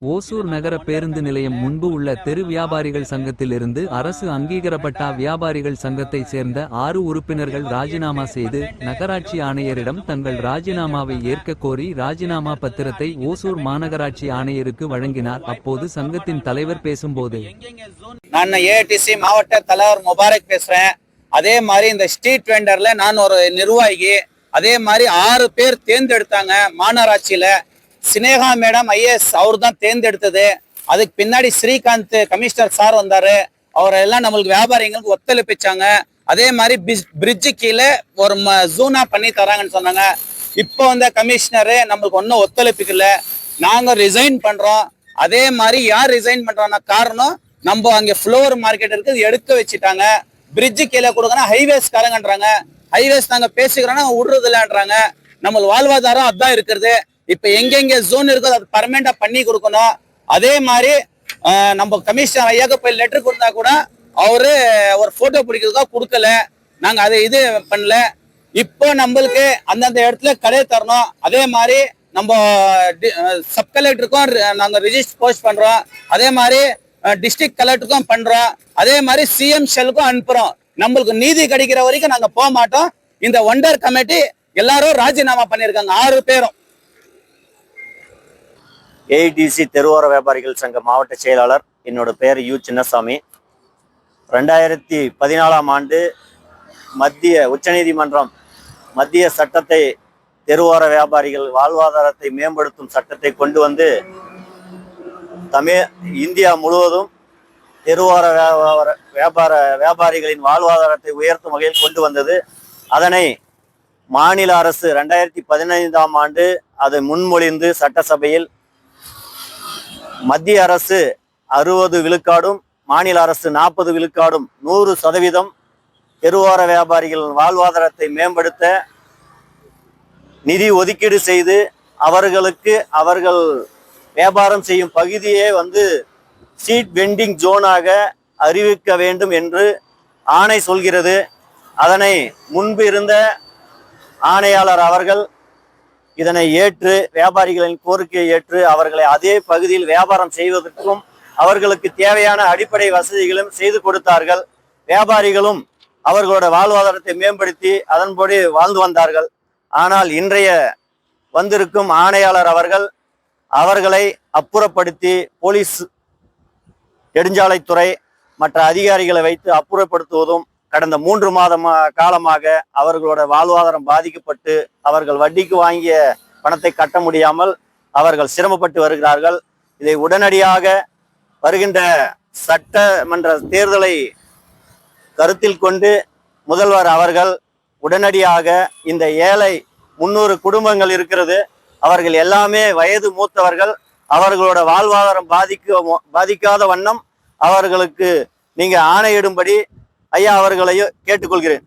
ஓசூர் நகர பேருந்து நிலையம் முன்பு உள்ள தெரு வியாபாரிகள் சங்கத்திலிருந்து அரசு அங்கீகரப்பட்ட வியாபாரிகள் சங்கத்தை சேர்ந்த 6 உறுப்பினர்கள் ராஜினாமா செய்து நகராட்சி ஆணையரிடம் தங்கள் ராஜினாமாவை ஏற்க கோரி ராஜினாமா பத்திரத்தை ஓசூர் மாநகராட்சி ஆணையருக்கு வழங்கினார். அப்போது சங்கத்தின் தலைவர் பேசும்போது, நான் ஏடிசி மாவட்ட தலைவர் முபாரக் பேசுறேன். அதே மாதிரி இந்த ஸ்ட்ரீட் வெண்டர்ல நான் ஒரு நிர்வாகி. அதே மாதிரி 6 பேர் தேர்ந்தெடுத்தாங்க மாநகராட்சியில. சினேகா மேடம் ஐஏஎஸ் அவர் தான் தேர்ந்தெடுத்தது. அதுக்கு பின்னாடி ஸ்ரீகாந்த் கமிஷனர் சார் வந்தாரு. அவரெல்லாம் நம்மளுக்கு வியாபாரிகளுக்கு ஒத்துழைப்பிச்சாங்க. அதே மாதிரி பிரிட்ஜு கீழே ஒரு ஜூனா பண்ணி தராங்கன்னு சொன்னாங்க. இப்போ வந்த கமிஷனரு நம்மளுக்கு ஒன்றும் ஒத்துழைப்புக்கல. நாங்க ரிசைன் பண்றோம். அதே மாதிரி யார் ரிசைன் பண்றோம்னா காரணம் நம்ம அங்கே ஃப்ளோர் மார்க்கெட் இருக்குது எடுக்க வச்சுட்டாங்க. பிரிட்ஜு கீழே கொடுக்கணும் ஹைவேஸ்காரங்கன்றாங்க. ஹைவேஸ் நாங்க பேசிக்கிறோம்னா விடுறது இல்லைன்றாங்க. நம்மளுக்கு வாழ்வாதாரம் அதான் இருக்கிறது. இப்ப எங்கெங்க ஜோன் இருக்கோ அது பர்மனண்டா பண்ணி கொடுக்கணும். அதே மாதிரி நம்ம கமிஷனர் ஐயாக்கு போய் லெட்டர் கொடுத்தா கூட அவரு ஒரு போட்டோ பிடிக்கிறதுக்காக கொடுக்கல. நாங்க அதை இது பண்ணல. இப்போ நம்மளுக்கு அந்தந்த இடத்துல கடை தரணும். அதே மாதிரி நம்ம சப் கலெக்டருக்கும் நாங்க ரிஜிஸ்டர் போஸ்ட் பண்றோம். அதே மாதிரி டிஸ்ட்ரிக்ட் கலெக்டருக்கும் பண்றோம். அதே மாதிரி சிஎம் ஷெல்லுக்கும் அனுப்புறோம். நம்மளுக்கு நீதி கிடைக்கிற வரைக்கும் நாங்க போக மாட்டோம். இந்த ஒண்டர் கமிட்டி எல்லாரும் ராஜினாமா பண்ணிருக்காங்க 6 பேரும். ஏஐடிசி தெருவோர வியாபாரிகள் சங்க மாவட்ட செயலாளர். என்னோட பேர் யு சின்னசாமி. 2014ஆம் ஆண்டு மத்திய உச்சநீதிமன்றம் மத்திய சட்டத்தை தெருவோர வியாபாரிகள் வாழ்வாதாரத்தை மேம்படுத்தும் சட்டத்தை கொண்டு வந்து இந்தியா முழுவதும் தெருவோர வியாபாரிகளின் வாழ்வாதாரத்தை உயர்த்தும் வகையில் கொண்டு வந்தது. அதனை மாநில அரசு 2015ஆம் ஆண்டு அதை முன்மொழிந்து சட்டசபையில் மத்திய அரசு 60 விழுக்காடும் மாநில அரசு 40 விழுக்காடும் 100% தெருவோர வியாபாரிகள் வாழ்வாதாரத்தை மேம்படுத்த நிதி ஒதுக்கீடு செய்து அவர்களுக்கு அவர்கள் வியாபாரம் செய்யும் பகுதியே ஸ்ட்ரீட் வெண்டிங் ஜோனாக அறிவிக்க வேண்டும் என்று ஆணை சொல்கிறது. அதனை முன்பு இருந்த ஆணையாளர் அவர்கள் இதனை ஏற்று வியாபாரிகளின் கோரிக்கையை ஏற்று அவர்களை அதே பகுதியில் வியாபாரம் செய்வதற்கும் அவர்களுக்கு தேவையான அடிப்படை வசதிகளும் செய்து கொடுத்தார்கள். வியாபாரிகளும் அவர்களோட வாழ்வாதாரத்தை மேம்படுத்தி அதன்படி வாழ்ந்து வந்தார்கள். ஆனால் இன்றைய வந்திருக்கும் ஆணையாளர் அவர்களை அப்புறப்படுத்தி போலீஸ் நெடுஞ்சாலைத்துறை மற்ற அதிகாரிகளை வைத்து அப்புறப்படுத்துவதும் கடந்த 3 மாத காலமாக அவர்களோட வாழ்வாதாரம் பாதிக்கப்பட்டு அவர்கள் வட்டிக்கு வாங்கிய பணத்தை கட்ட முடியாமல் அவர்கள் சிரமப்பட்டு வருகிறார்கள். இதை உடனடியாக வருகின்ற சட்டமன்ற தேர்தலை கருத்தில் கொண்டு முதல்வர் அவர்கள் உடனடியாக இந்த ஏழை 300 குடும்பங்கள் இருக்கிறது. அவர்கள் எல்லாமே வயது மூத்தவர்கள். அவர்களோட வாழ்வாதாரம் பாதிக்காத வண்ணம் அவர்களுக்கு நீங்க ஆணையிடும்படி ஐயா அவர்களையும் கேட்டுக்கொள்கிறேன்.